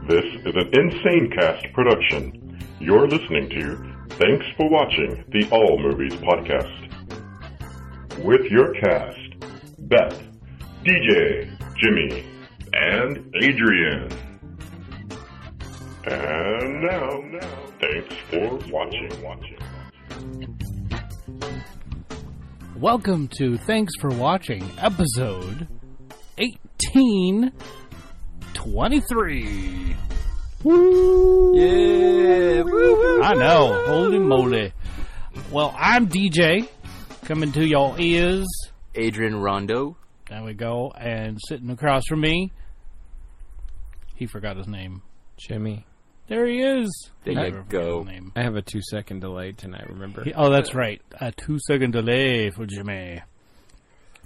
This is an Insane Cast production. You're listening to Thanks for Watching the All Movies Podcast. With your cast, Beth, DJ, Jimmy, and Adrian. And now, thanks for watching. Welcome to Thanks for Watching, episode 1823. Woo! Yeah! Woo, I know, holy moly. Well, I'm DJ, coming to your ears. Adrian Rondo. There we go, and sitting across from me, he forgot his name. Jimmy. There he is. There I you never go. forget his name. I have a 2-second delay tonight, remember? Oh, that's right. A 2-second delay for Jimmy.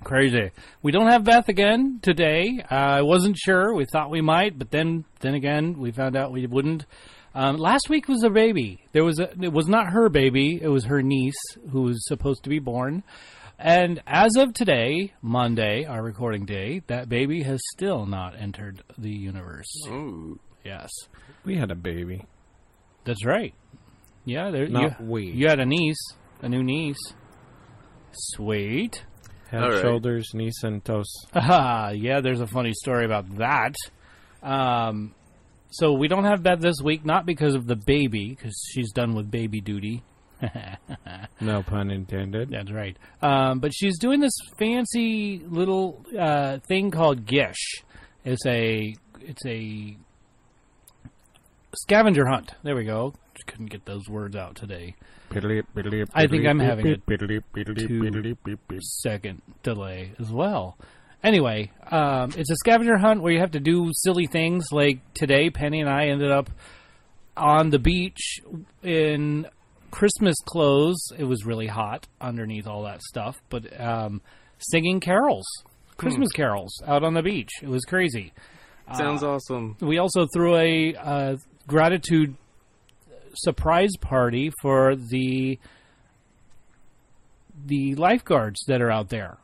Crazy. We don't have Beth again today. I wasn't sure. We thought we might, but then again, we found out we wouldn't. Last week was a baby. It was not her baby. It was her niece who was supposed to be born. And as of today, Monday, our recording day, that baby has still not entered the universe. Ooh. Yes. We had a baby. That's right. Yeah. We. You had a niece, a new niece. Sweet. Head, All right. shoulders, knees, and toes. Yeah, there's a funny story about that. So we don't have Beth this week, not because of the baby, because she's done with baby duty. No pun intended. That's right. But she's doing this fancy little thing called Gish. It's a scavenger hunt. There we go. Just couldn't get those words out today. I think I'm having a 2-second delay as well. Anyway, it's a scavenger hunt where you have to do silly things. Like today, Penny and I ended up on the beach in Christmas clothes. It was really hot underneath all that stuff, but singing carols, Christmas carols out on the beach. It was crazy. Sounds awesome. We also threw a gratitude surprise party for the lifeguards that are out there.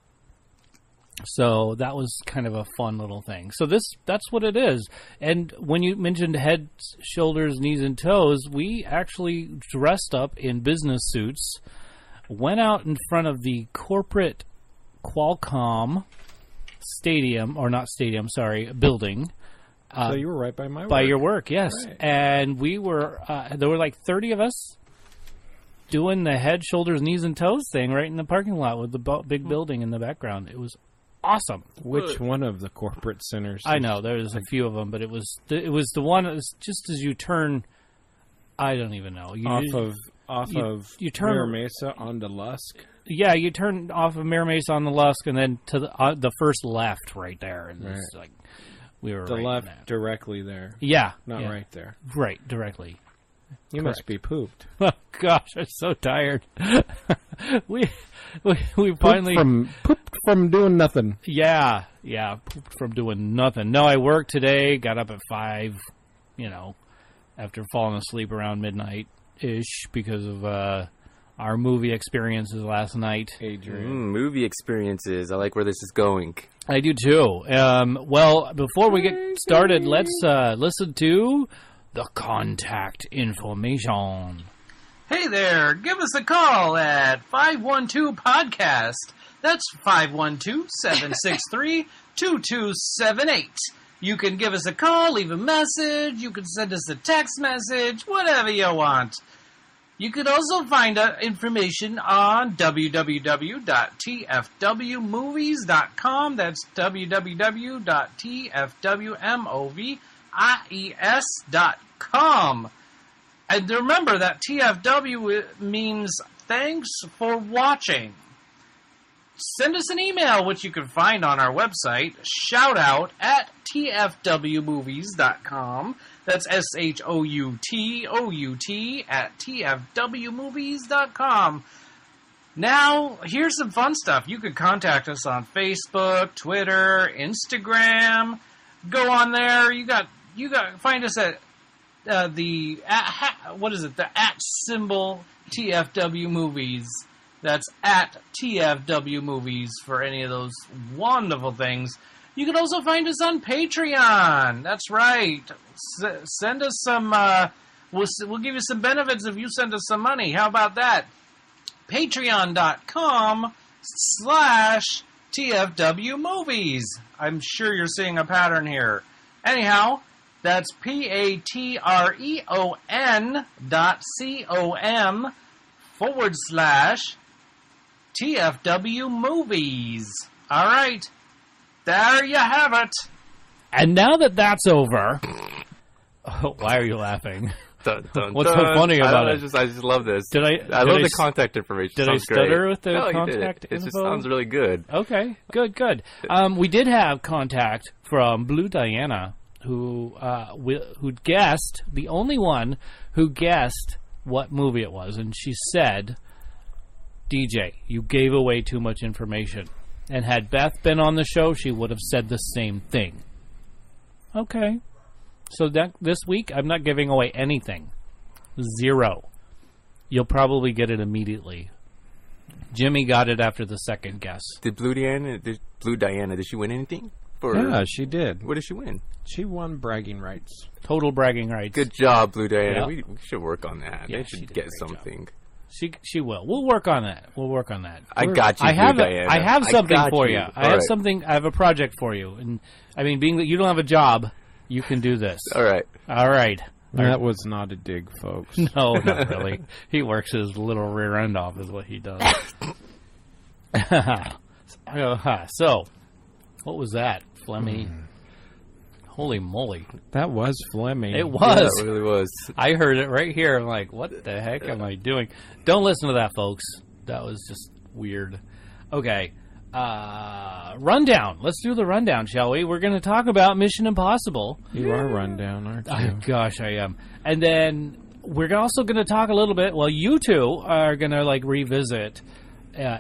So that was kind of a fun little thing. So that's what it is. And when you mentioned head, shoulders, knees, and toes, we actually dressed up in business suits, went out in front of the corporate Qualcomm building. So you were right by my work. By your work, yes. Right. And we were, there were like 30 of us doing the head, shoulders, knees, and toes thing right in the parking lot with the big building in the background. It was awesome. Which one of the corporate centers? I know, there's a few of them, but it was the one, it was just as you turn, I don't even know. You turn Mira Mesa onto Lusk? Yeah, you turn off of Mira Mesa on the Lusk and then to the first left right there. And Right. it's like, we were The right left in that. directly there. Yeah. Not yeah. right there. Right, directly. You must be pooped. Oh gosh, I'm so tired. we finally Pooped from doing nothing. yeah, pooped from doing nothing. No, I worked today, got up at 5, after falling asleep around midnight ish because of our movie experiences last night. Adrian. Movie experiences. I like where this is going. I do too. Well, before we get started, let's listen to the contact information. Hey there, give us a call at 512-PODCAST. That's 512-763-2278. You can give us a call, leave a message, you can send us a text message, whatever you want. You could also find information on www.tfwmovies.com. That's www.tfwmovies.com. And remember that TFW means thanks for watching. Send us an email, which you can find on our website, shoutout@tfwmovies.com. That's SHOUTOUT at tfwmovies.com. Now, here's some fun stuff. You can contact us on Facebook, Twitter, Instagram. Go on there. You got find us at the at symbol TFW Movies. That's at TFW Movies for any of those wonderful things. You can also find us on Patreon. That's right. Send us some. We'll give you some benefits if you send us some money. How about that? Patreon.com/TFW Movies. I'm sure you're seeing a pattern here. Anyhow, that's patreon.com/TFW Movies. All right. There you have it. And now that that's over, why are you laughing? Dun, dun, What's so dun. funny about it? I just love this. Did I love the s- contact information. Did I Sounds stutter great. with the No, you contact did. It just info? sounds really good. Okay, good. We did have contact from Blue Diana, who guessed, the only one who guessed what movie it was, and she said, DJ, you gave away too much information. And had Beth been on the show, she would have said the same thing. Okay. So this week, I'm not giving away anything. 0. You'll probably get it immediately. Jimmy got it after the second guess. Did Blue Diana, did she win anything? Yeah, she did. What did she win? She won bragging rights. Total bragging rights. Good job, Blue Diana. Yeah. We should work on that. Yeah, They she should did a get great job. something. She will. We'll work on that. I got you, I have Blue Diana. I have something got for you. All I have right. something. I have a project for you. And I mean, being that you don't have a job, you can do this. All right. All right. That was not a dig, folks. No, not really. He works his little rear end off, is what he does. So, what was that, Flemmy? Holy moly! That was Flemmy. It Yeah, was. it really was. I heard it right here. I'm like, what the heck am I doing? Don't listen to that, folks. That was just weird. Okay. Rundown. Let's do the rundown, shall we? We're going to talk about Mission Impossible. You are rundown, aren't you? Oh, gosh, I am. And then we're also going to talk a little bit. Well, you two are going to revisit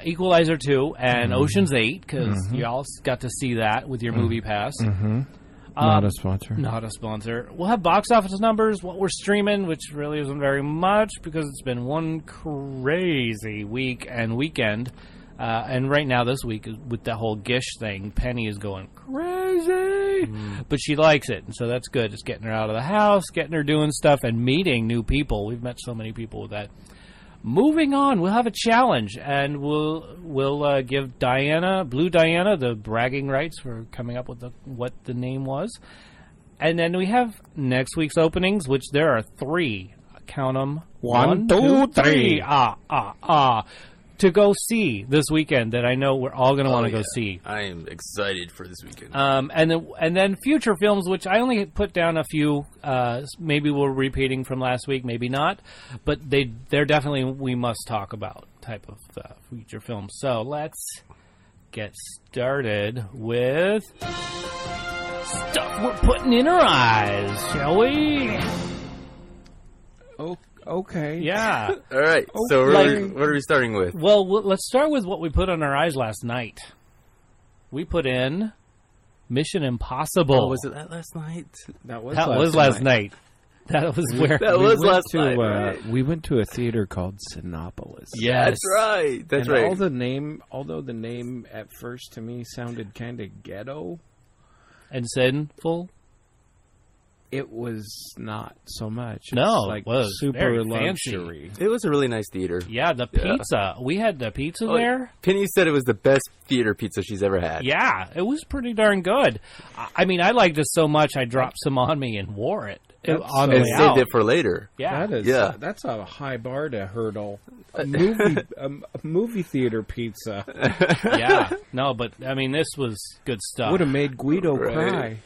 Equalizer 2 and Ocean's 8 because y'all got to see that with your movie pass. Not a sponsor. Not a sponsor. We'll have box office numbers, what we're streaming, which really isn't very much because it's been one crazy week and weekend. And right now, this week, with the whole Gish thing, Penny is going crazy. But she likes it, and so that's good. It's getting her out of the house, getting her doing stuff, and meeting new people. We've met so many people with that. Moving on, we'll have a challenge, and we'll give Blue Diana, the bragging rights for coming up with what the name was. And then we have next week's openings, which there are 3. Count them. 1, 2, 3. To go see this weekend that I know we're all going to want to go see. I am excited for this weekend. And then future films, which I only put down a few. Maybe we're repeating from last week, maybe not. But they're definitely we must talk about type of future films. So let's get started with stuff we're putting in our eyes, shall we? Oh, okay. Yeah. All right. So what are we starting with? Well, let's start with what we put on our eyes last night. We put in Mission Impossible. Oh, was it that last night? That was last night. That was where That We was went last to, night. Right? We went to a theater called Sinopolis. Yes. That's right. That's And right. although the name at first to me sounded kind of ghetto, And sinful. it was not so much. No, It's it was super very fancy. luxury. It was a really nice theater. Yeah, the pizza. We had the pizza Oh, there. Penny said it was the best theater pizza she's ever had. Yeah, it was pretty darn good. I mean, I liked it so much I dropped some on me and wore it. On the And way saved out. it for later. Yeah. That is, Yeah. that's a high bar to hurdle. A movie theater pizza Yeah. No, but I mean, this was good stuff. would have made Guido Right. cry.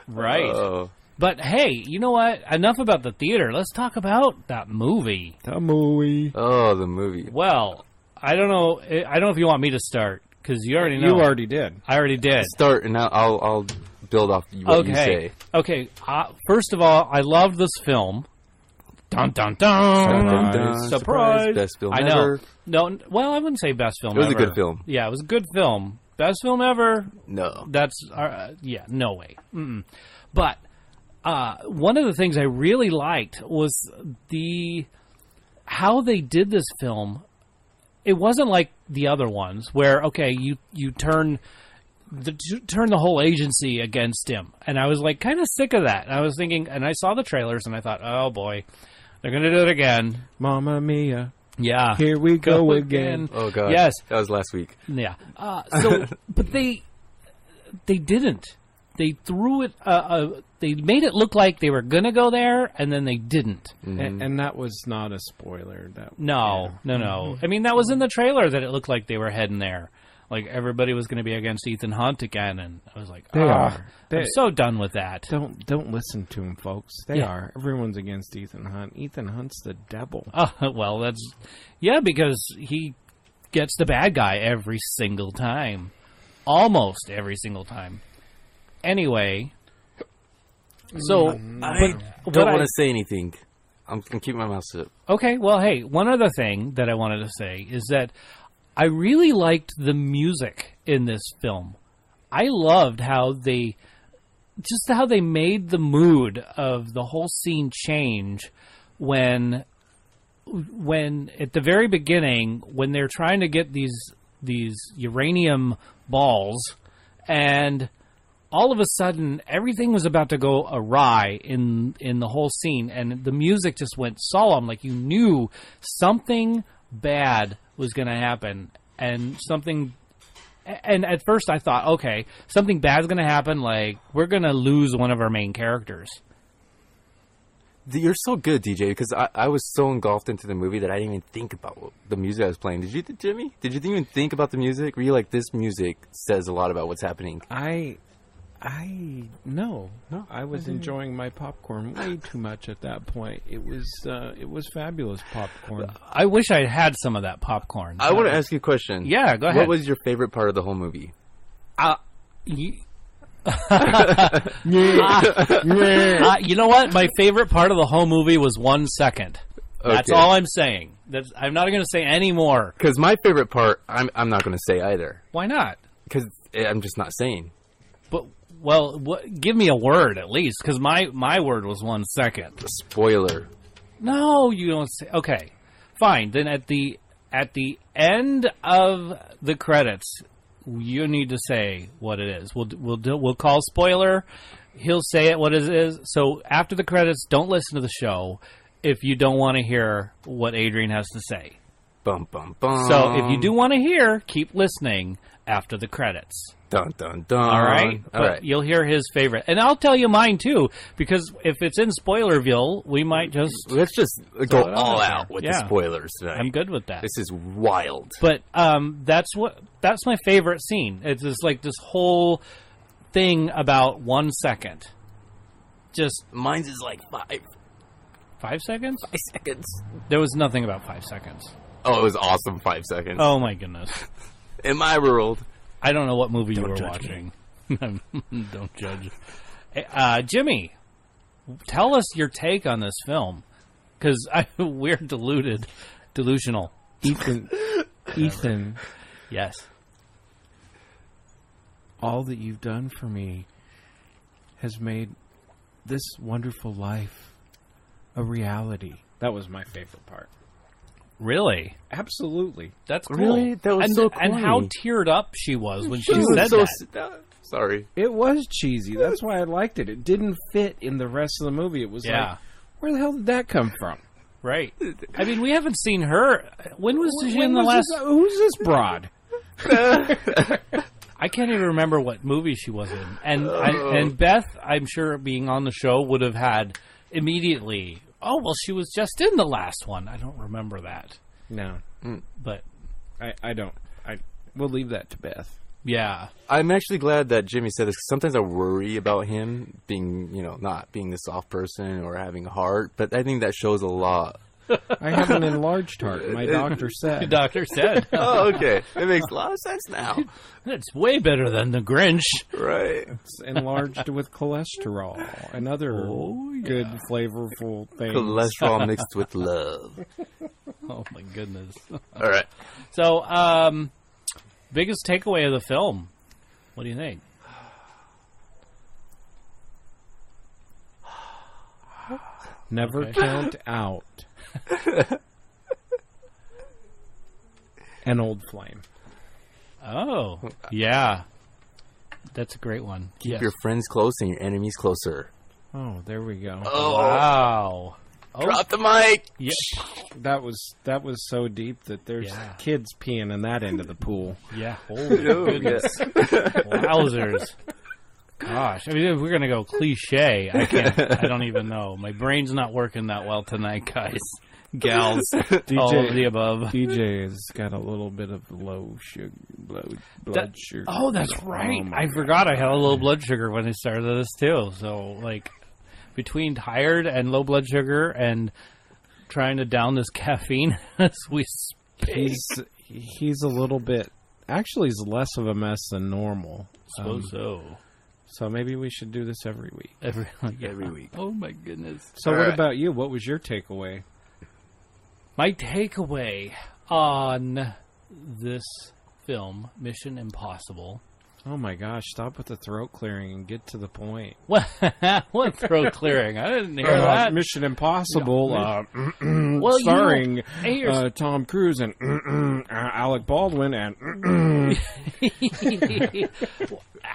Right. Oh. But hey, you know what? Enough about the theater. Let's talk about that movie. The movie. Oh, the movie. Well, I don't know. I don't know if you want me to start because you already know. You already did. I already did. Start, and I'll build off what you say. Okay. First of all, I loved this film. Dun dun dun. Dun, dun, dun. Surprise! Best film I know. ever. No, well, I wouldn't say best film. It was a ever. good film. Yeah, it was a good film. Best film ever. No. That's no way. But one of the things I really liked was how they did this film. It wasn't like the other ones where you turn turn the whole agency against him. And I was like kind of sick of that. And I was thinking, and I saw the trailers and I thought, oh boy, they're going to do it again. Mamma mia. Yeah. Here we go again. Oh, God. Yes. That was last week. Yeah. But they didn't. They threw it, they made it look like they were going to go there, and then they didn't. And that was not a spoiler. No. I mean, that was in the trailer that it looked like they were heading there. Like, everybody was going to be against Ethan Hunt again, and I was like, I'm so done with that. Don't listen to him, folks. They are. Everyone's against Ethan Hunt. Ethan Hunt's the devil. Well, that's... Yeah, because he gets the bad guy every single time. Almost every single time. Anyway, so... I don't want to say anything. I'm keeping my mouth shut. Okay, well, hey, one other thing that I wanted to say is that I really liked the music in this film. I loved how they made the mood of the whole scene change when at the very beginning, when they're trying to get these uranium balls, and all of a sudden everything was about to go awry in the whole scene, and the music just went solemn, like you knew something bad was going to happen, and at first I thought, okay, something bad's going to happen, like we're going to lose one of our main characters. You're so good, DJ, because I was so engulfed into the movie that I didn't even think about the music I was playing. Did you, Jimmy? Did you even think about the music? Were you like, this music says a lot about what's happening? No. I was enjoying my popcorn way too much at that point. It was fabulous popcorn. I wish I had some of that popcorn. I want to ask you a question. Yeah, go ahead. What was your favorite part of the whole movie? You know what? My favorite part of the whole movie was 1 second. That's all I'm saying. I'm not going to say any more. Because my favorite part, I'm not going to say either. Why not? Because I'm just not saying. But give me a word at least, because my word was 1 second. The spoiler. No, you don't say. Okay, fine. Then at the end of the credits, you need to say what it is. We'll call spoiler. He'll say it what it is. So after the credits, don't listen to the show if you don't want to hear what Adrian has to say. Bum bum bum. So if you do want to hear, keep listening after the credits. Dun dun dun. All right? All right. You'll hear his favorite. And I'll tell you mine, too, because if it's in Spoilerville, we might just... Let's just go all out with the spoilers tonight. I'm good with that. This is wild. But that's my favorite scene. It's just like this whole thing about 1 second. Just... Mine's is like 5. 5 seconds? 5 seconds. There was nothing about 5 seconds. Oh, it was awesome 5 seconds. Oh, my goodness. In my world... I don't know what movie you were watching. Don't judge. Jimmy, tell us your take on this film, because we're delusional. Ethan. Yes. All that you've done for me has made this wonderful life a reality. That was my favorite part. Really? Absolutely. That's cool. Really? That was so And corny. how teared up she was when she said that. Sorry. It was cheesy. That's why I liked it. It didn't fit in the rest of the movie. It was like, where the hell did that come from? Right. I mean, we haven't seen her. When was she in the last... Who's this broad? I can't even remember what movie she was in. And Beth, I'm sure being on the show, would have had immediately... Oh, well, she was just in the last one. I don't remember that. No. But I don't. We'll leave that to Beth. Yeah. I'm actually glad that Jimmy said this. Sometimes I worry about him being, not being the soft person or having a heart, but I think that shows a lot. I have an enlarged heart. My doctor said. The doctor said. Oh, okay. It makes a lot of sense now. It's way better than the Grinch. Right. It's enlarged with cholesterol and other good, flavorful things. Cholesterol mixed with love. Oh, my goodness. All right. So, biggest takeaway of the film. What do you think? Never count out an old flame. Oh, yeah. That's a great one. Keep Yes. your friends close and your enemies closer. Oh, there we go. Wow. Oh, Drop the mic. yeah. That was so deep that there's Yeah. kids peeing in that end of the pool. Yeah. Holy Oh, goodness. Wowzers. Gosh. I mean, if we're going to go cliche, I don't even know. My brain's not working that well tonight, guys. Gals. All of the above. DJ has got a little bit of low sugar, blood sugar. Oh, that's right. Oh, my I forgot I had a low blood sugar when I started this, too. So, like, between tired and low blood sugar and trying to down this caffeine as we speak. He's a little bit. Actually, he's less of a mess than normal. So maybe we should do this every week. Every week. Oh, my goodness. So All what right. about you? What was your takeaway? My takeaway on this film, Mission Impossible. Oh my gosh! Stop with the throat clearing and get to the point. What throat clearing? I didn't hear that. Mission Impossible, Well, starring hey, here's- Tom Cruise and Alec Baldwin and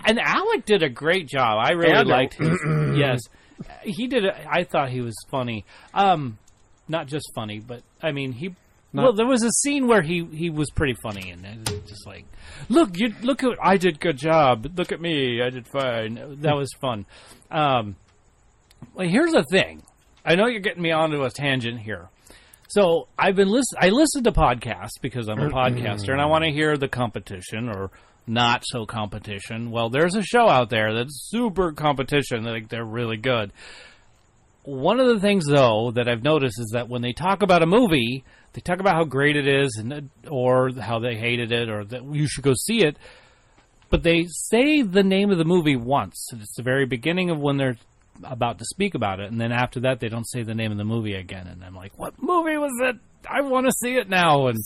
And Alec did a great job. I really liked his. Yes, he did. I thought he was funny. Not just funny, but I mean well, there was a scene where he was pretty funny, and it was just like, look at I did good job. Look at me, I did fine. That was fun. Well, here's the thing. I know you're getting me onto a tangent here. So I listen to podcasts because I'm a podcaster, and I want to hear the competition or not so competition. Well, there's a show out there that's super competition. Like, they're really good. One of the things, though, that I've noticed is that when they talk about a movie, they talk about how great it is, or how they hated it, or that you should go see it. But they say the name of the movie once. It's the very beginning of when they're about to speak about it, and then after that, they don't say the name of the movie again. And I'm like, what movie was it? I want to see it now. And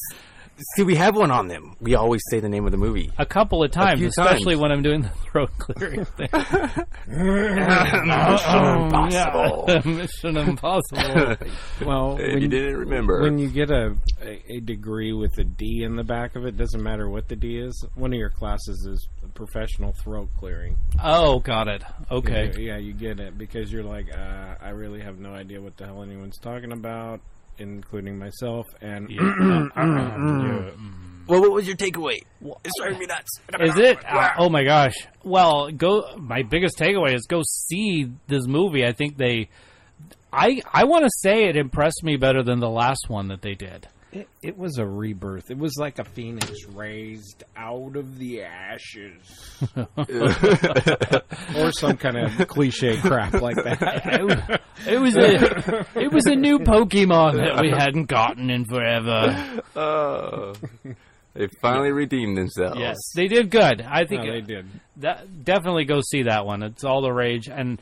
See, we have one on them. We always say the name of the movie. a couple of times, few especially times. when I'm doing the throat clearing thing. Impossible. Yeah. Mission Impossible. well, If you didn't remember. when you get a degree with a D in the back of it, doesn't matter what the D is. One of your classes is professional throat clearing. Oh, got it. Okay. Yeah, you get it because you're like, I really have no idea what the hell anyone's talking about, including myself. And Well, what was your takeaway? It's driving me nuts. Is it? Oh my gosh. Well, my biggest takeaway is go see this movie. I think I want to say it impressed me better than the last one that they did. it was a rebirth. It was like a phoenix raised out of the ashes. Or some kind of cliche crap like that. It was a new Pokemon that we hadn't gotten in forever. They finally redeemed themselves. Yes, they did good. I think No, they did. definitely go see that one. It's all the rage. And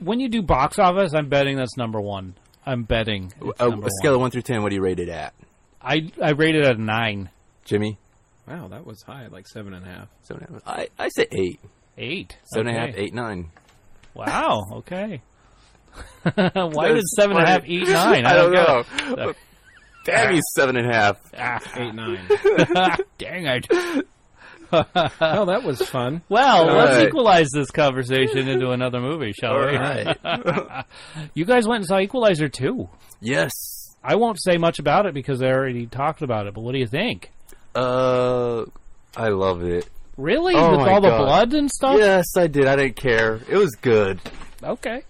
when you do box office, I'm betting that's number one. I'm betting it's A number scale of one. 1 through 10, what do you rate it at? I rated it at 9. Jimmy? Wow, that was high, like 7.5. 7.5. I say 8. 8. 7.5, Okay. 8, 9. Wow. Okay. Why did 7.5 eat 9? I don't get know. it. Damn you, 7.5. 8-9. Dang it. Oh, that was fun. Well, All let's right. equalize this conversation into another movie, shall All we? right. You guys went and saw Equalizer 2. Yes. I won't say much about it because I already talked about it, but what do you think? I love it. Really? Oh With my all the God. blood and stuff? Yes, I did. I didn't care. It was good. Okay.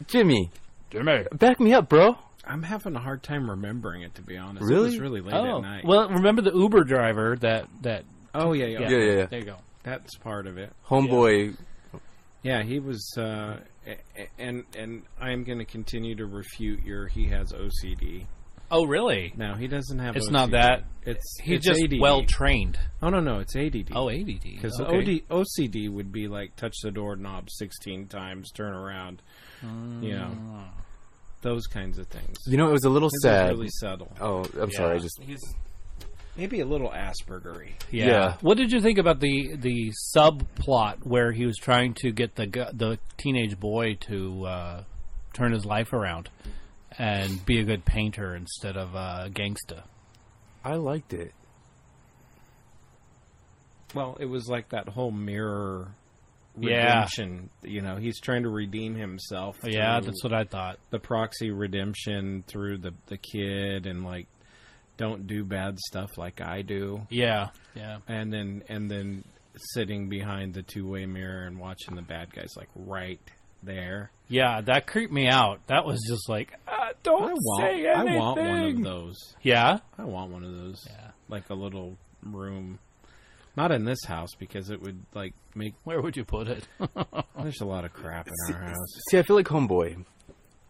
Jimmy, Jimmy. back me up, bro. I'm having a hard time remembering it, to be honest. Really? It was really late at night. Well, remember the Uber driver that oh, yeah. Yeah. There you go. That's part of it. Homeboy. Yeah, he was, and I'm going to continue to refute he has OCD. Oh, really? No, he doesn't have It's OCD. not that. It's He's just ADD. well trained. Oh, no, it's ADD. Oh, ADD. Because okay. OCD would be like touch the doorknob 16 times, turn around, you know, those kinds of things. You know, it was a little His is sad. really subtle. Oh, I'm sorry. I Yeah. just. Maybe a little Asperger-y. Yeah. Yeah. What did you think about the subplot where he was trying to get the teenage boy to turn his life around and be a good painter instead of a gangsta? I liked it. Well, it was like that whole mirror Yeah. redemption. You know, he's trying to redeem himself. Yeah, through that's what I thought. the proxy redemption through the kid, and like, don't do bad stuff like I do. Yeah. And then sitting behind the two-way mirror and watching the bad guys like right there. Yeah, that creeped me out. That was just like, don't say anything. I want one of those. Yeah? I want one of those. Yeah. Like a little room. Not in this house, because it would like make. Where would you put it? There's a lot of crap in our house. See, I feel like Homeboy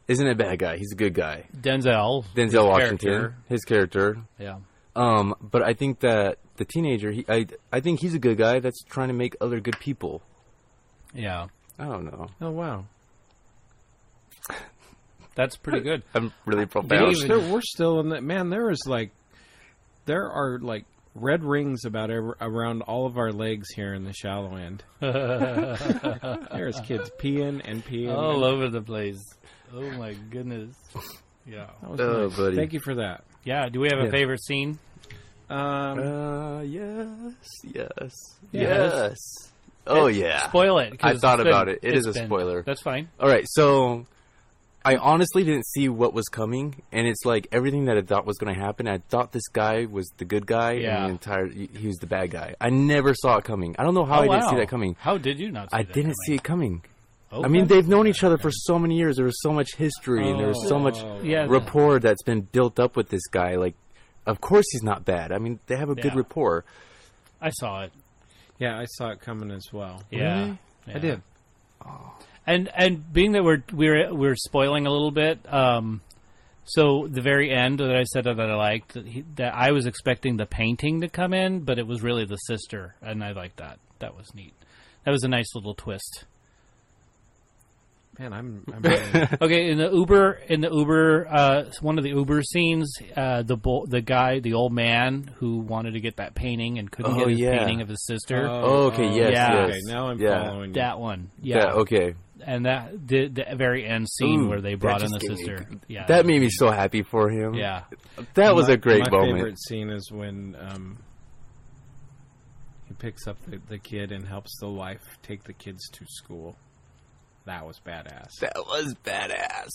isn't a bad guy. He's a good guy. Denzel. Denzel his Washington, character. his character. Yeah. But I think that the teenager, I think he's a good guy that's trying to make other good people. Yeah. I don't know. Oh wow! That's pretty good. I'm really profound. We're still in that. Man, there are like red rings around all of our legs here in the shallow end. There's kids peeing and peeing. All over the place. Oh, my goodness. Yeah. That was Oh, nice. buddy. Thank you for that. Yeah, do we have a Yeah. favorite scene? Yes. Oh, yeah. Spoil it. 'cause I thought it's been- about it. It it's is a been- spoiler. That's fine. All right, so I honestly didn't see what was coming, and it's like everything that I thought was going to happen. I thought this guy was the good guy, Yeah. and he was the bad guy. I never saw it coming. I don't know how I didn't see that coming. How did you not see I that didn't coming? see it coming. Okay. I mean, they've known each other for so many years. There was so much history, and there was so much Yeah, rapport that's been built up with this guy. Like, of course he's not bad. I mean, they have a good Yeah. rapport. I saw it. Yeah, I saw it coming as well. Yeah. Really? Yeah. I did. And being that we're spoiling a little bit, so the very end that I said that I liked, that I was expecting the painting to come in, but it was really the sister, and I liked that. That was neat. That was a nice little twist. Man, I'm really, Okay, in the Uber, one of the Uber scenes, the old man who wanted to get that painting and couldn't get his painting of his sister. Okay, yes, Yeah. yes. Okay, now I'm Yeah. following you. That one, yeah. Yeah, okay. And that the very end scene Ooh, where they that brought in just the gave me- sister. Yeah, That made me so happy for him. Yeah, That was a great my moment. favorite scene is when he picks up the kid and helps the wife take the kids to school. That was badass. That was badass.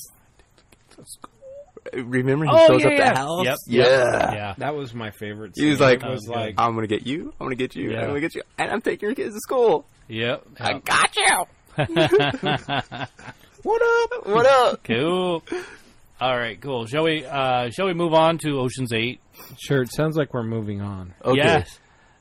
Remember he Oh, shows yeah, up yeah. the house? Yep, Yeah. yeah. That was my favorite He scene. was like, It was Okay. like, I'm going to get you, I'm going to get you, Yeah. I'm going to get you, and I'm taking your kids to school. Yep. I got you. What up? What up? Cool. All right, cool. Shall we move on to Ocean's 8? sure, it sounds like we're moving on. Okay. Yes.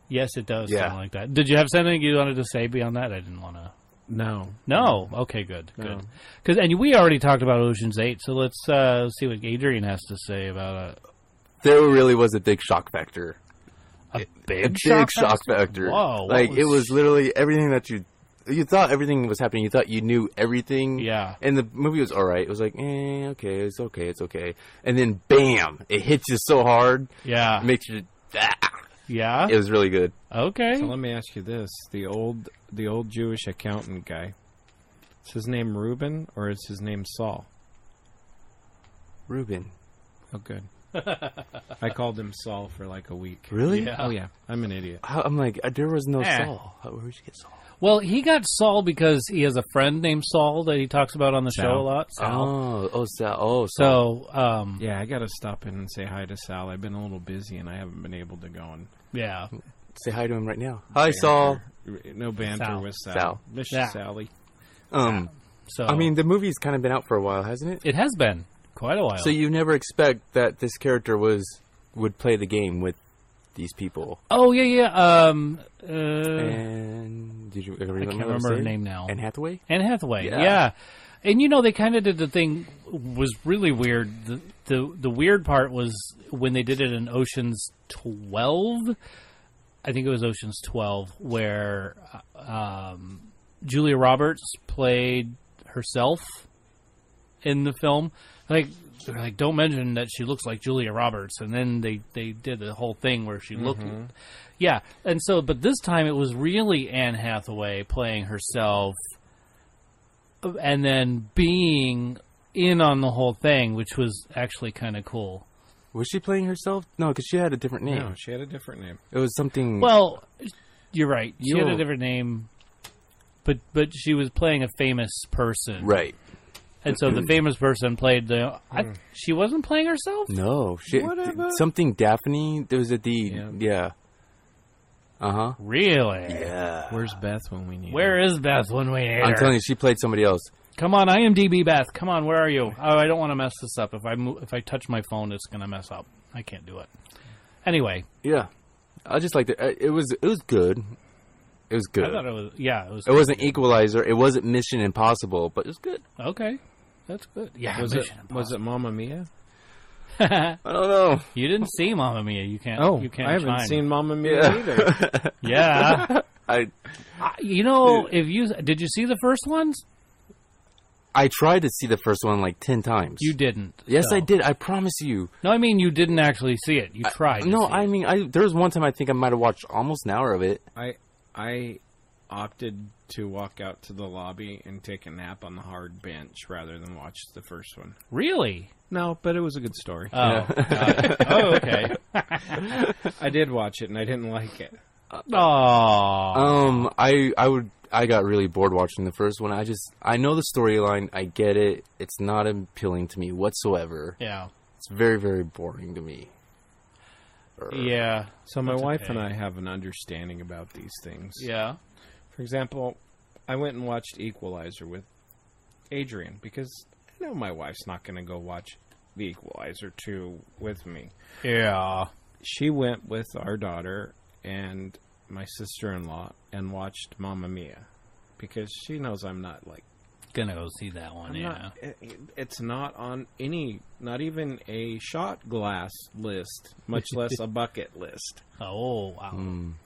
Yes, it does Yeah. sound like that. Did you have something you wanted to say beyond that? I didn't want to. No. No. Okay, good. No. Good. And we already talked about Ocean's 8, so let's see what Adrian has to say about it. There really was a big shock factor. A Big shock factor. Whoa. Like, it was literally everything that you thought everything was happening. You thought you knew everything. Yeah. And the movie was all right. It was like, okay, it's okay, it's okay. And then, bam, it hits you so hard. Yeah. Makes you, Yeah. It was really good. Okay. So let me ask you this: the old Jewish accountant guy. Is his name Reuben or is his name Saul? Reuben. Oh, good. I called him Saul for like a week. Really? Yeah. Oh yeah, I'm an idiot. I'm like, there was no Eh. Saul. Where did you get Saul? Well, he got Saul because he has a friend named Saul that he talks about on the Sal. show a lot. Sal. Sal. Oh, Saul. So, Yeah, I got to stop in and say hi to Sal. I've been a little busy and I haven't been able to go and yeah. Say hi to him right now. Hi, Saul. No banter Sal. with Sal. Sal. Miss Yeah. Sally. So I mean, the movie's kind of been out for a while, hasn't it? it has been quite a while. So you never expect that this character would play the game with these people. Oh yeah. And did you? I can't remember her name now. Anne Hathaway. Anne Hathaway. Yeah. Yeah. And you know they kind of did the thing was really weird. The weird part was when they did it in Ocean's 12. I think it was Ocean's 12 where Julia Roberts played herself in the film. Like they're like, don't mention that she looks like Julia Roberts, and then they did the whole thing where she looked. Yeah, and so but this time it was really Anne Hathaway playing herself. And then being in on the whole thing, which was actually kind of cool. Was she playing herself? No, because she had a different name. No, she had a different name. It was something. Well, You're right. She had a different name, but she was playing a famous person. Right. And so the famous person played the... she wasn't playing herself? No. Whatever. Something Daphne. There was a D. Yeah. Uh-huh. Really? Yeah. Where's Beth when we need her? Where is Beth when we need her? I'm telling you, she played somebody else. Come on, IMDb Beth. Come on, where are you? Oh, I don't want to mess this up. If I touch my phone, it's going to mess up. I can't do it. Anyway. Yeah. I just liked it. It was good. It was good. I thought it was... Yeah, it was... It wasn't Equalizer. It wasn't Mission Impossible, but it was good. Okay. That's good. Yeah, Was it Mamma Mia? I don't know. You didn't see Mamma Mia. You can't. Oh, you can't I haven't shine. seen Mamma Mia either. Yeah. Dude. Did you see the first ones? I tried to see the first one like 10 times. You didn't. Yes, so. I did. I promise you. No, I mean you didn't actually see it. You tried. No, I mean, there was one time I think I might have watched almost an hour of it. I opted to walk out to the lobby and take a nap on the hard bench rather than watch the first one. Really? No, but it was a good story. Oh, oh, okay. I did watch it and I didn't like it. Oh. I got really bored watching the first one. I know the storyline. I get it. It's not appealing to me whatsoever. Yeah. It's very, very boring to me. Yeah. So my wife okay. and I have an understanding about these things. Yeah. For example, I went and watched Equalizer with Adrian because I know my wife's not going to go watch The Equalizer 2 with me. Yeah. She went with our daughter and my sister-in-law and watched Mamma Mia because she knows I'm not like Gonna go see that one. it's not on not even a shot glass list, much less a bucket list. Oh wow.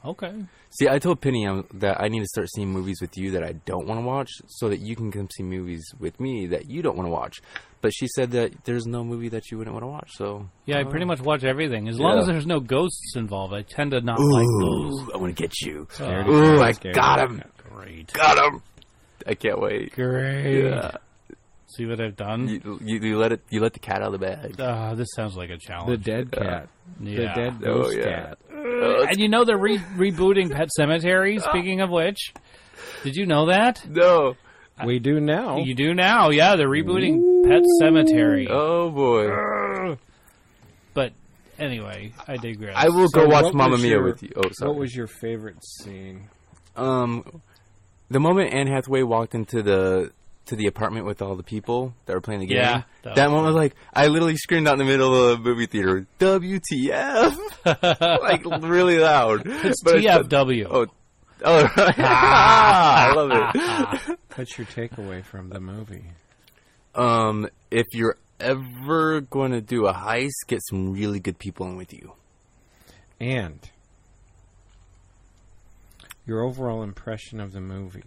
Okay. See, I told Penny that I need to start seeing movies with you that I don't want to watch so that you can come see movies with me that you don't want to watch. But she said that there's no movie that you wouldn't want to watch, so... Yeah, I pretty much watch everything. As long as there's no ghosts involved, I tend to not like those. I want to get you. Ooh, I got him. Great. Got him. I can't wait. Great. Yeah. See what I've done? You let the cat out of the bag. This sounds like a The challenge. dead cat. Yeah. The dead ghost cat. And you know they're rebooting Pet Sematary, speaking of which. Did you know that? No. We do now. You do now, yeah. They're rebooting Pet Sematary. Oh, boy. But anyway, I digress. I will go watch Mamma Mia with you. Oh, sorry. What was your favorite scene? The moment Anne Hathaway walked into the apartment with all the people that were playing the game. Yeah, that moment was like, I literally screamed out in the middle of the movie theater, WTF! Like, really loud. It's But TFW. Oh, right. I love it. What's your takeaway from the movie? If you're ever going to do a heist, get some really good people in with you. And your overall impression of the movie.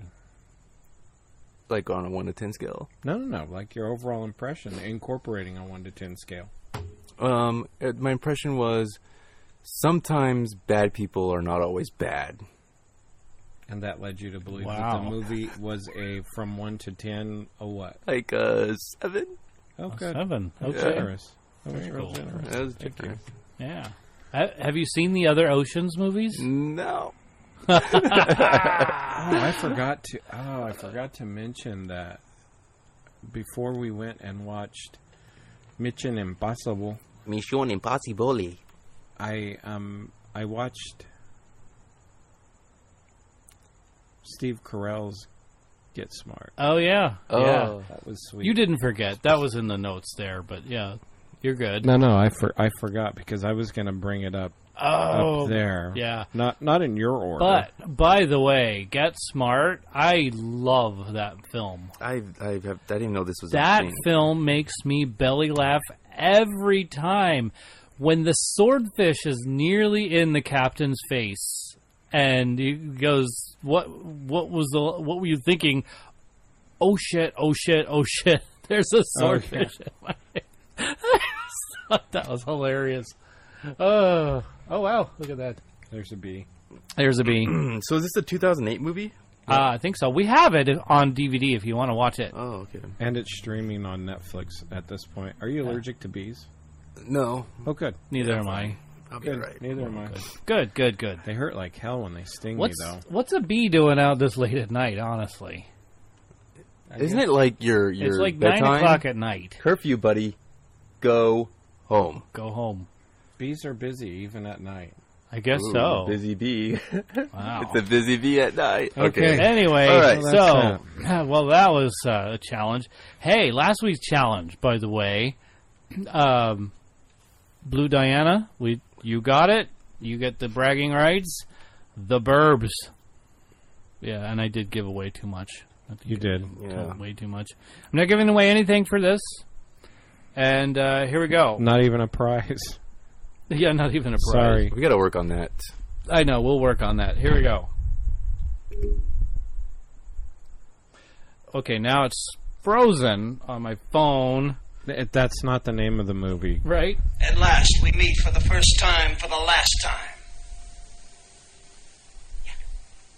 Like on a 1 to 10 scale. No. Like your overall impression, incorporating a 1 to 10 scale. My impression was sometimes bad people are not always bad. And that led you to believe that Wow. the movie was from 1 to 10, a what? Like 7. Oh, good. 7. That was Okay. generous. That was Very real cool. generous. That was Thank you. generous. Yeah. Have you seen the other Oceans movies? No. I forgot to mention that before we went and watched Mission Impossible. Mission Impossible. I watched Steve Carell's Get Smart. Oh, yeah. Oh. Yeah. That was sweet. You didn't forget. That was in the notes there, but yeah, you're good. No, I forgot because I was going to bring it up there. Yeah. Not in your order. But, by the way, Get Smart, I love that film. I didn't even know this was a That thing. film makes me belly laugh every time. When the swordfish is nearly in the captain's face, and he goes, "What were you thinking? Oh shit! Oh shit! Oh shit! There's a swordfish in my face." That was hilarious. Oh wow! Look at that. There's a bee. There's a bee. So is this a 2008 movie? I think so. We have it on DVD if you want to watch it. Oh, okay. And it's streaming on Netflix at this point. Are you allergic to bees? No. Oh, good. Neither am I. I'll be Good. all right. Neither am I. Good, good, good. They hurt like hell when they sting What's me, though. what's a bee doing out this late at night? Honestly, Isn't it like your it's like bedtime? 9 o'clock at night. Curfew, buddy. Go home. Go home. Bees are busy even at night. I guess Ooh, so. Busy bee. Wow. It's a busy bee at night. Okay. Anyway, All right. so well, that was a challenge. Hey, last week's challenge, by the way, Blue Diana, you got it. You get the bragging rights. The Burbs. Yeah, and I did give away too much. You did. Yeah. Way too much. I'm not giving away anything for this. And here we go. Not even a prize. Yeah, not even a prize. Sorry. We got to work on that. I know, we'll work on that. Here we go. Okay, now it's frozen on my phone. That's not the name of the movie. Right? At last, we meet for the first time for the last time.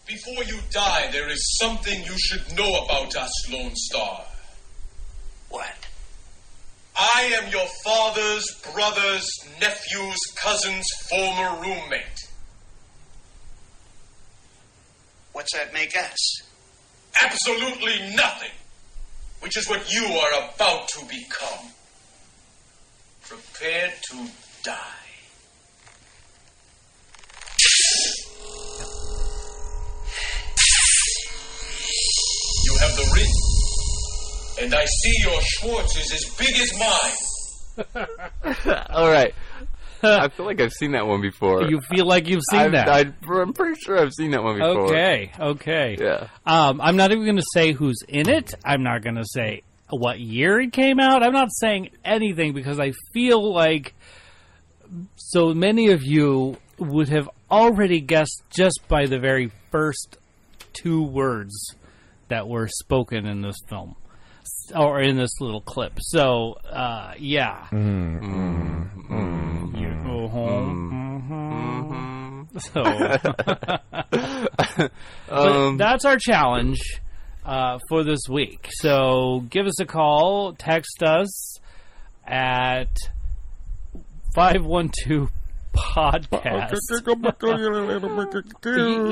Before you die, there is something you should know about us, Lone Star. What? I am your father's brother's nephew's cousin's former roommate. What's that make us? Absolutely nothing, which is what you are about to become. Prepare to die. You have the ring. And I see your Schwartz is as big as mine. All right. I feel like I've seen that one before. You feel like you've seen that. I'm pretty sure I've seen that one before. Okay. Yeah. I'm not even going to say who's in it. I'm not going to say what year it came out. I'm not saying anything because I feel like so many of you would have already guessed just by the very first 2 words that were spoken in this film. Or in this little clip. So, yeah. You go home. So, but that's our challenge for this week. So, give us a call. Text us at 512-podcast.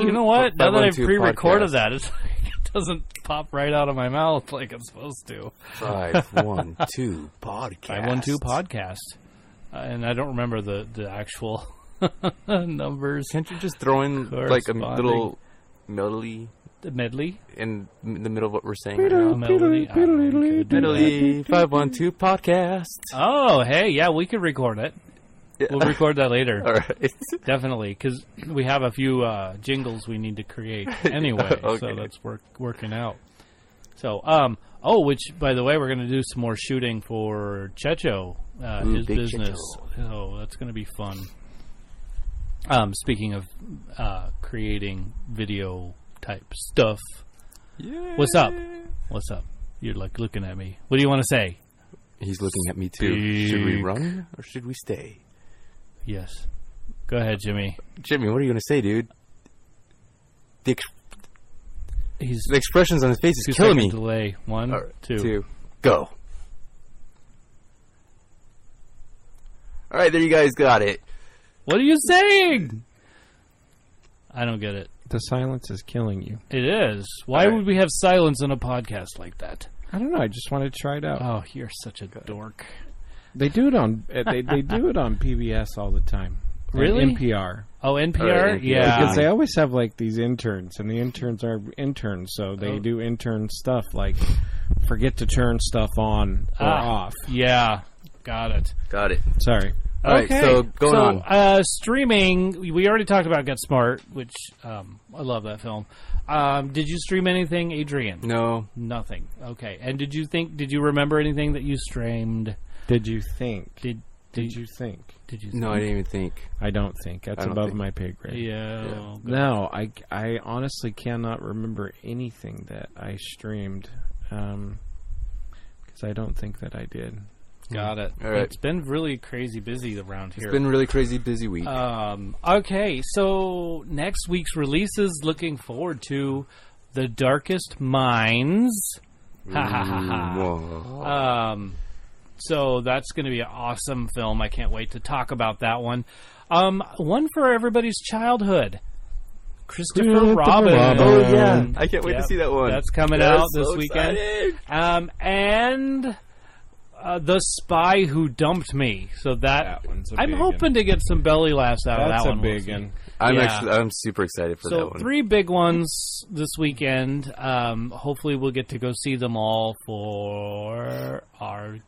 You know what? Now that I've 512 pre-recorded podcast. that, it's like, it doesn't pop right out of my mouth like it's supposed to. 512 podcast. 512 podcast. And I don't remember the actual numbers. Can't you just throw in like a Corresponding. little melody The medley? in the middle of what we're saying right now? Melody? I don't know, you could do that. Melody 512 podcast. Oh, hey, yeah, we could record it. We'll record that later. All right. Definitely, because we have a few jingles we need to create anyway, so Okay. that's working out. So, which, by the way, we're going to do some more shooting for Checho, his Big business. Checho. So that's going to be fun. Speaking of creating video type stuff, what's up? What's up? You're like looking at me. What do you want to say? He's looking at me too. Should we run or should we stay? Yes. Go ahead, Jimmy. Jimmy, what are you going to say, dude? The He's expressions on his face is 2 killing second me. delay. 1, All right, 2. Go. All right, there you guys got it. What are you saying? I don't get it. The silence is killing you. It is. Why All right. would we have silence in a podcast like that? I don't know. I just wanted to try it out. Oh, you're such a dork. They do it on they do it on PBS all the time. And Really? NPR. Oh, NPR? NPR. Yeah. Because they always have like these interns, and the interns are interns, so they do intern stuff like forget to turn stuff on or off. Yeah. Got it. Got it. Sorry. All right, so going on. Streaming, we already talked about Get Smart, which I love that film. Did you stream anything, Adrian? No. Nothing. Okay. And did you remember anything that you streamed? Did you think? Did you think? Did you No, I didn't even think. I don't think. That's I don't above think. my pay grade. Yeah. No, I honestly cannot remember anything that I streamed because I don't think that I did. Got it. All right. It's been really crazy busy around here. It's been a really crazy busy week. Okay, so next week's releases, looking forward to The Darkest Minds. Ha ha ha ha. Whoa. So that's going to be an awesome film. I can't wait to talk about that one. One for everybody's childhood. Christopher Robin. Oh yeah, I can't wait to see that one. That's coming out this weekend. And The Spy Who Dumped Me. So that one's a I'm big hoping to get some belly laughs out of that one. That's a big one. I'm super excited for that So one. 3 big ones this weekend. Hopefully we'll get to go see them all for our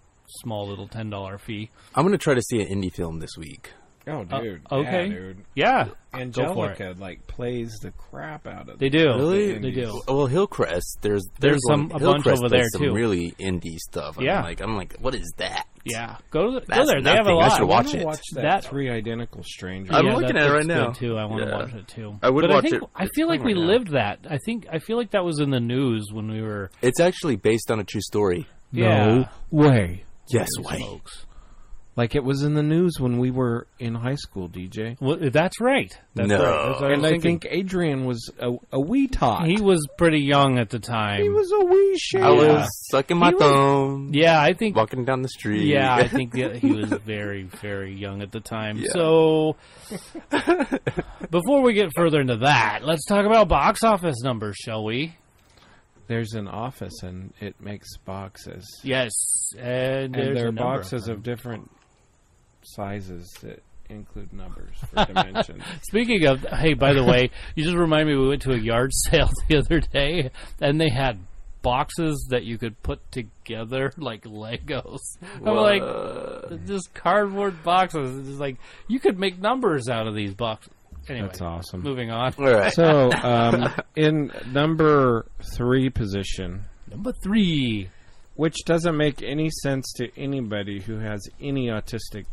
small little $10 fee. I'm gonna try to see an indie film this week. Oh, dude. Okay. Yeah, dude. Yeah. Angelica, plays the crap out of They do. Really? They do. Well, Hillcrest. There's a one, bunch Hillcrest over there, plays some too. really indie stuff. Yeah. I'm like, what is that? Yeah. Go That's there. They have a nothing. lot. I should watch it. Watch that That- 3 Identical Strangers. I'm Yeah, looking that at it looks right now. good, too. I want to Yeah. watch it too. I would but watch I think, it. I feel like we right now. lived that. I feel like that was in the news when we were. It's actually based on a true story. Yeah. way. Yes, Holy way. smokes. Like it was in the news when we were in high school, DJ. Well, that's right. That's No. right. That's what And was I thinking. think Adrian was a wee tot. He was pretty young at the time. He was a wee shit. I was sucking my thumb, Yeah, I think. walking down the street. Yeah, I think that he was very, very young at the time. Yeah. So, before we get further into that, let's talk about box office numbers, shall we? There's an office and it makes boxes. Yes, and there's there a are number boxes them. of different sizes that include numbers for dimensions. Speaking of, hey, by the way, you just remind me we went to a yard sale the other day, and they had boxes that you could put together like Legos. I'm like, just cardboard boxes. It's just like you could make numbers out of these boxes. Anyway, That's awesome. moving on. All right. So, in number 3 position, Number 3. which doesn't make any sense to anybody who has any autistic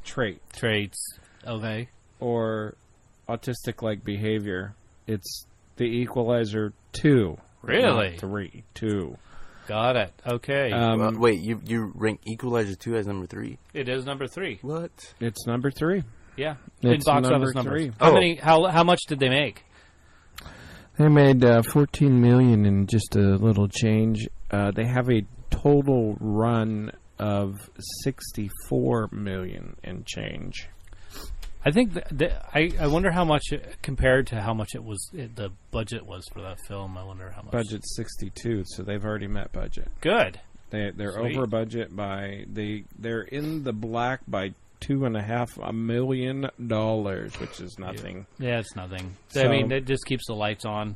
trait Traits. Okay. or autistic-like behavior, it's The Equalizer 2. Really? Not 3. 2. Got it. Okay. Wait, you rank Equalizer 2 as number 3? it is number 3. What? It's number 3. Yeah. It's in box number office numbers. 3. How Oh. many? How much did they make? They made $14 million in just a little change. They have a total run of $64 million in change. I think I wonder how much compared to how much the budget was for that film. I wonder how much. Budget's 62, so they've already met budget. Good. They're Sweet. over budget by they're in the black by $2.5 million, which is nothing. Yeah, it's nothing. So- I mean, it just keeps the lights on.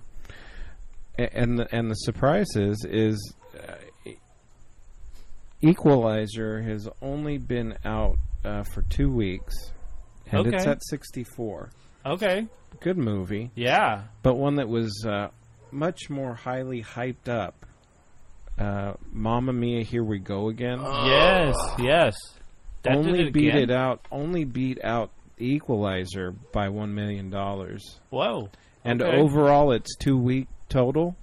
And the surprise is Equalizer has only been out for 2 weeks, and it's Okay. at 64. Okay. Good movie, Yeah. but one that was much more highly hyped up. Mamma Mia, Here We Go Again. Yes. Yes. That only did it beat again? it out. Only beat out Equalizer by $1 million. Whoa. And Okay. overall, its 2-week total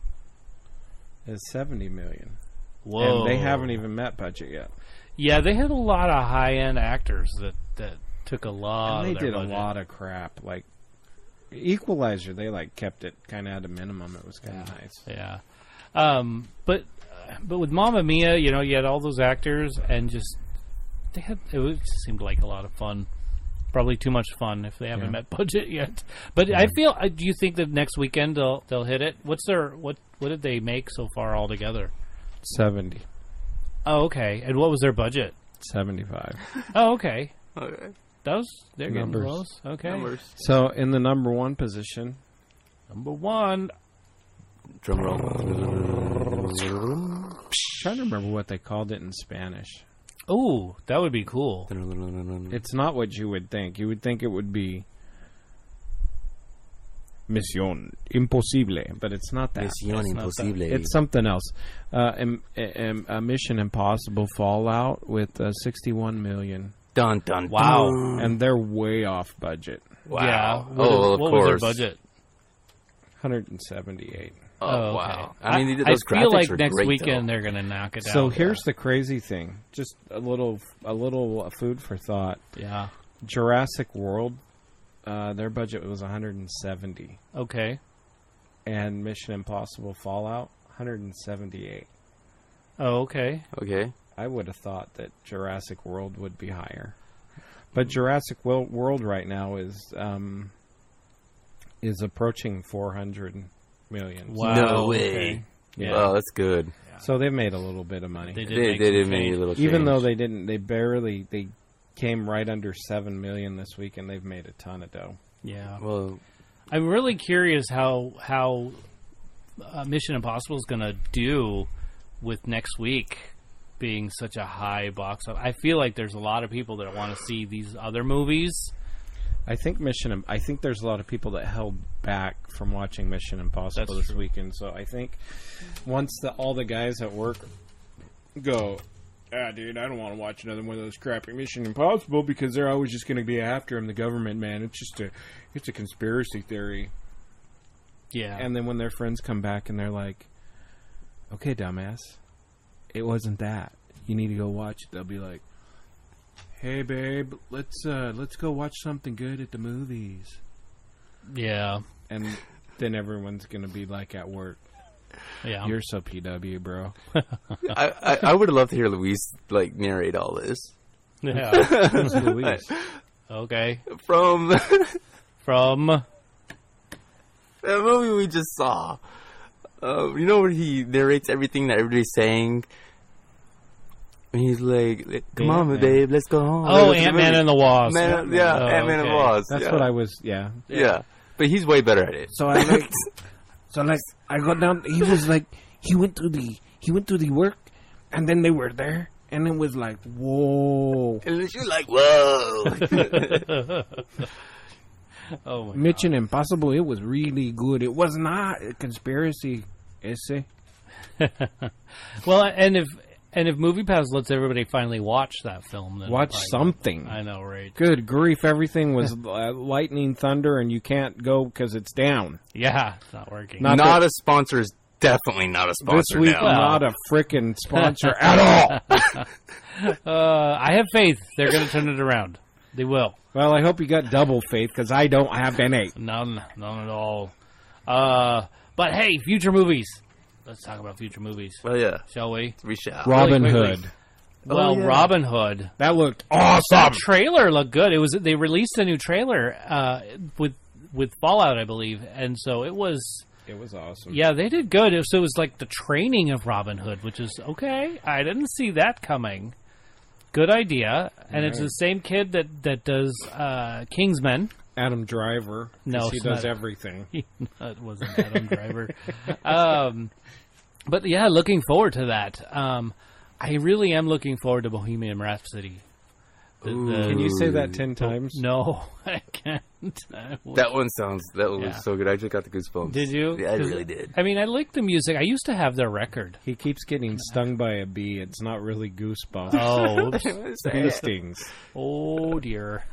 is $70 million. Whoa. And they haven't even met budget yet. Yeah, they had a lot of high-end actors that took a lot. And they of their did a budget. lot of crap. Like Equalizer, they kept it kind of at a minimum. It was kind of nice. Yeah. But with Mamma Mia, you had all those actors and just it just seemed like a lot of fun. Probably too much fun if they haven't Yeah. met budget yet. But I feel. Do you think that next weekend they'll hit it? What did they make so far altogether? 70, Oh, okay. And what was their budget? 75. Oh, okay. Okay. They're getting Numbers. close. Okay. Numbers. So in the number 1 position, Number 1. Drum roll. trying to remember what they called it in Spanish. Oh, that would be cool. It's not what you would think. You would think it would be Misión Imposible, but it's not that. Misión It's not that. Imposible. It's something else. Mission Impossible Fallout with $61 million, Dun dun. Wow. Dun. and they're way off budget. Wow. Yeah. Oh, of what course. was their budget? 178. Oh, okay. wow. I mean, those I feel graphics like were next great, weekend though. they're going to knock it So out. here's the crazy thing. Just a little food for thought. Yeah. Jurassic World, their budget was 170, Okay. and Mission Impossible Fallout 178. Oh, okay. Okay. I would have thought that Jurassic World would be higher. But Jurassic World right now is approaching 400 million. Wow. No way. Okay. Yeah. Oh, that's good. So they've made a little bit of money. They did They make some did make change. a little Even change. though they came right under 7 million this week, and they've made a ton of dough. Yeah. Well, I'm really curious how Mission Impossible is going to do with next week being such a high box office. I feel like there's a lot of people that want to see these other movies. I think there's a lot of people that held back from watching Mission Impossible That's this true. weekend. So I think once all the guys at work go, dude, I don't want to watch another one of those crappy Mission Impossible because they're always just going to be after him, the government, man. It's a conspiracy theory. Yeah. And then when their friends come back and they're like, okay, dumbass, it wasn't that. You need to go watch it. They'll be like, hey, babe, let's go watch something good at the movies. Yeah. And then everyone's going to be like at work, Yeah. you're so PW, bro. I would love to hear Luis like narrate all this Yeah. Who's Luis? Okay. from From the movie we just saw. You know where he narrates everything that everybody's saying. And he's like, "Come on, Ant-Man. babe, let's go home." Oh, Let's go to the Ant-Man movie." and the Wasp. Man, yeah, Oh, Ant-Man and the okay. Wasp. That's yeah. what I was, yeah. Yeah, but he's way better at it. So I got down. He was like, he went to the work, and then they were there, and it was like, whoa. And she's like, "Whoa!" Oh my Mission Impossible, it was really good. It was not a conspiracy essay. Well, and if MoviePass lets everybody finally watch that film, then Watch probably- something. I know, right? Good grief, everything was lightning thunder, and you can't go because it's down. Yeah, it's not working. Not Not a sponsor is definitely not a This sponsor week, now. not a frickin' sponsor at all. I have faith they're going to turn it around. They will. Well, I hope you got double faith, because I don't have any. None at all. But hey, future movies. Let's talk about future movies, Well, yeah, shall we? we shall. Robin Really quickly. Hood. Well, yeah. Robin Hood. That looked That awesome. trailer looked good. They released a new trailer with Fallout, I believe, and so it was. It was awesome. Yeah, they did good. So it was like the training of Robin Hood, which is okay. I didn't see that coming. Good idea, and it's the same kid that does Kingsman. Adam Driver. 'cause No, he it's does not. everything. It wasn't Adam Driver. But yeah, looking forward to that. I really am looking forward to Bohemian Rhapsody. Can you say that 10 times? No, I can't. That one sounds. That one Yeah. was so good. I just got the goosebumps. Did you? Yeah, I 'Cause, really did. I mean, I like the music. I used to have their record. He keeps getting stung by a bee. It's not really goosebumps. Oh, oops. Bee stings. Oh dear.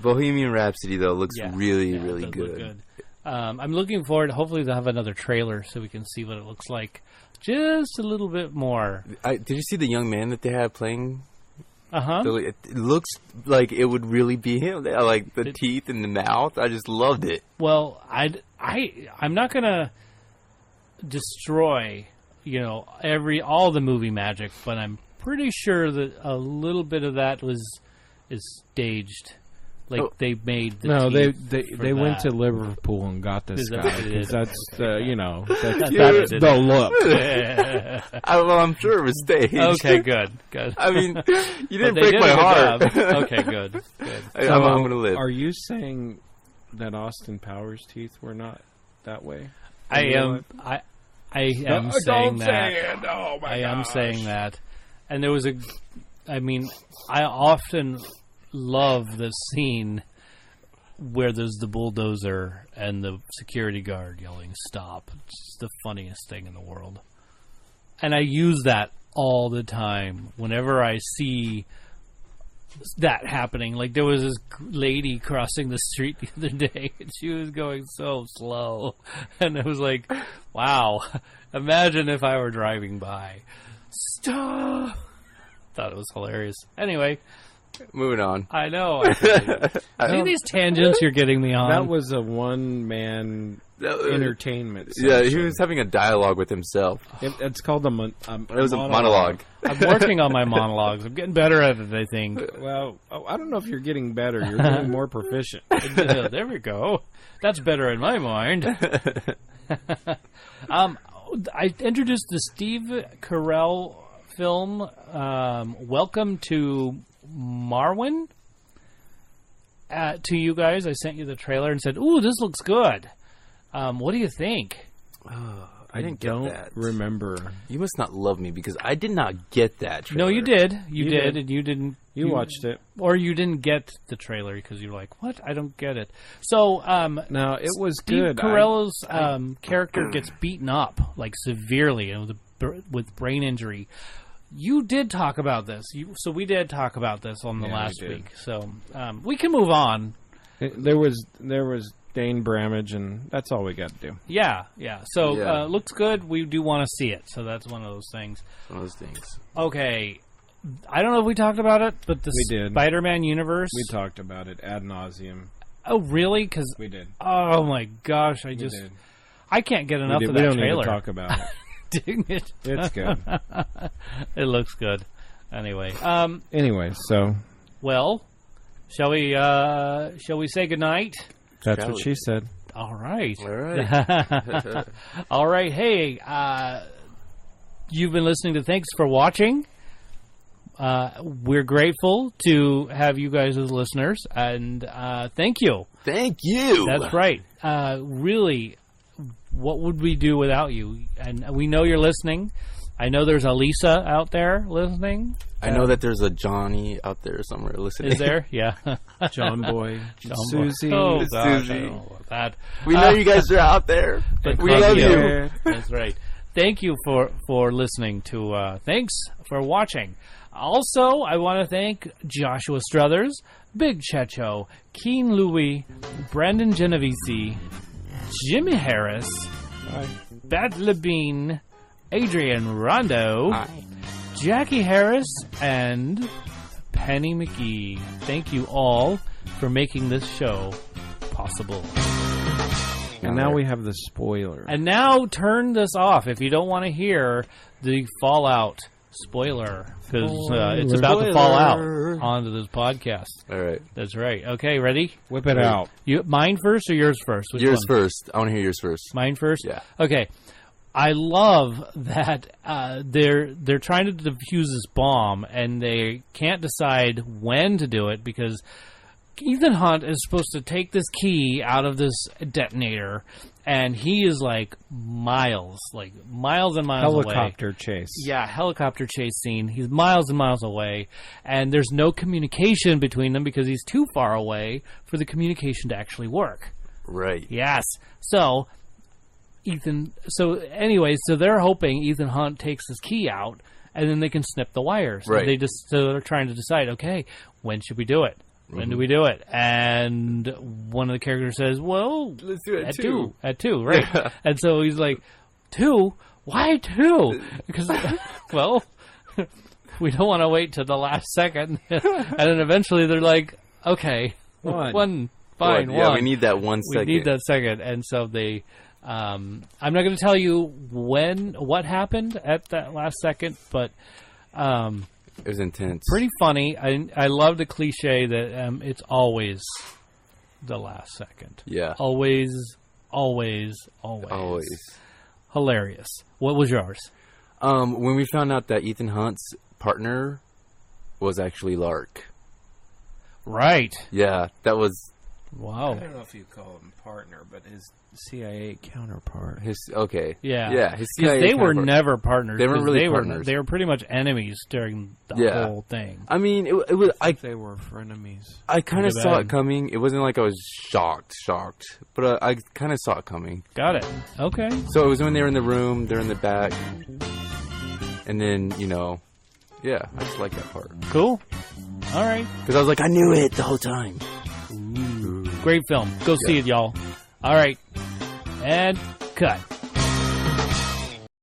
Bohemian Rhapsody though looks Yeah, really, yeah, it really does look good. I'm looking forward. Hopefully, they'll have another trailer so we can see what it looks like just a little bit more. Did you see the young man that they had playing? Uh-huh. It looks like it would really be him. They had, like the teeth and the mouth. I just loved it. Well, I'm not gonna destroy, all the movie magic, but I'm pretty sure that a little bit of that is staged. Like they made the No, they teeth for they went that. to Liverpool and got this Is that guy. what it 'cause is? that's, That's that's it. the look. Well, I'm sure it was staged. Okay, good. I mean, you But didn't they break did my a good heart. job. Okay, good. I'm going to live. Are you saying that Austin Powers' teeth were not that way? I In real am. life? I am saying Don't that. say it. Oh my I am gosh. saying that. And there was I often love the scene where there's the bulldozer and the security guard yelling "stop." It's just the funniest thing in the world. And I use that all the time whenever I see that happening. Like there was this lady crossing the street the other day and she was going so slow. And it was like, wow, imagine if I were driving by. Stop! Thought it was hilarious. Anyway, Moving on. I know. See these tangents you're getting me on? That was a one-man entertainment. Yeah, he session. was having a dialogue with himself. It's called a It was a monologue. I'm working on my monologues. I'm getting better at it, I think. Well, I don't know if you're getting better. You're getting more proficient. There we go. That's better in my mind. I introduced the Steve Carell film, Welcome to Marwen, to you guys. I sent you the trailer and said, ooh, this looks good. What do you think? I didn't get don't that. remember. You must not love me because I did not get that trailer. No, you did. You did. did, and you didn't. You watched it. Or you didn't get the trailer because you were like, what? I don't get it. So, No, it was Steve good. Carell's character gets beaten up, like, severely and with brain injury. You did talk about this. So we did talk about this on the last we did. week. So we can move on. There was Dane Bramage, and that's all we got to do. Yeah. So Yeah. looks good. We do want to see it. So that's one of those things. One of those things. Okay. I don't know if we talked about it, but the We did. Spider-Man universe. We talked about it ad nauseum. Oh, really? Because We did. oh my gosh, I We just did. I can't get enough We of did. that We don't trailer. need to talk about it. Dang it. It's good. It looks good. Anyway, Anyway, so well, shall we say goodnight? that's Shall what we? she said. All right. All right. All right. Hey, you've been listening to Thanks for Watching. We're grateful to have you guys as listeners, and thank you. Thank you. That's right. Really, what would we do without you? And we know you're listening. I know there's a Lisa out there listening. I know that there's a Johnny out there somewhere listening. Is there? Yeah. John Boy, John Susie. Oh, gosh, I Susie. don't know about that. We know you guys are out there. But We thank love you. you. That's right. Thank you for listening to Thanks for Watching. Also, I want to thank Joshua Struthers, Big Checho, Keen Louie, Brandon Genovese, Jimmy Harris, Bat Labine, Adrian Rondo, Jackie Harris, and Penny McGee. Thank you all for making this show possible. And now we have the spoiler. And now turn this off if you don't want to hear the Fallout spoiler, because it's about to fall out onto this podcast. All right. That's right. Okay, ready? Whip it out. You mine first or yours first? Which Yours one? first. I want to hear yours first. Mine first? Yeah. Okay. I love that they're trying to defuse this bomb, and they can't decide when to do it because Ethan Hunt is supposed to take this key out of this detonator, and he is like miles and miles away. Helicopter chase. Yeah, helicopter chase scene. He's miles and miles away, and there's no communication between them because he's too far away for the communication to actually work. Right. Yes. So they're hoping Ethan Hunt takes his key out, and then they can snip the wires. Right. So they're trying to decide, okay, when should we do it? When do we do it? And one of the characters says, well, Let's do it at too. At 2, right? Yeah. And so he's like, 2? Why 2? Because, well, we don't want to wait till the last second. And then eventually they're like, okay, one, fine, Yeah, one. we need that 1 second. We need that second. And so they, I'm not going to tell you what happened at that last second, but It was intense. pretty funny. I love the cliche that it's always the last second. Yeah. Always. Hilarious. What was yours? When we found out that Ethan Hunt's partner was actually Lark. Right. Yeah, that was Wow. I don't know if you call him partner, but his CIA counterpart. his. Okay. Yeah. Yeah. His 'Cause CIA they were counterpart. never partners. They weren't 'cause really partners. They were pretty much enemies during the Yeah. whole thing. I mean, it was. They were frenemies. I kind of Pretty saw bad. it coming. It wasn't like I was shocked, but I kind of saw it coming. Got it. Okay. So it was when they were in the room, they're in the back, and then yeah, I just like that part Cool. All right. because I was like, I knew it the whole time. Great film. Go see it, y'all. All right. And cut.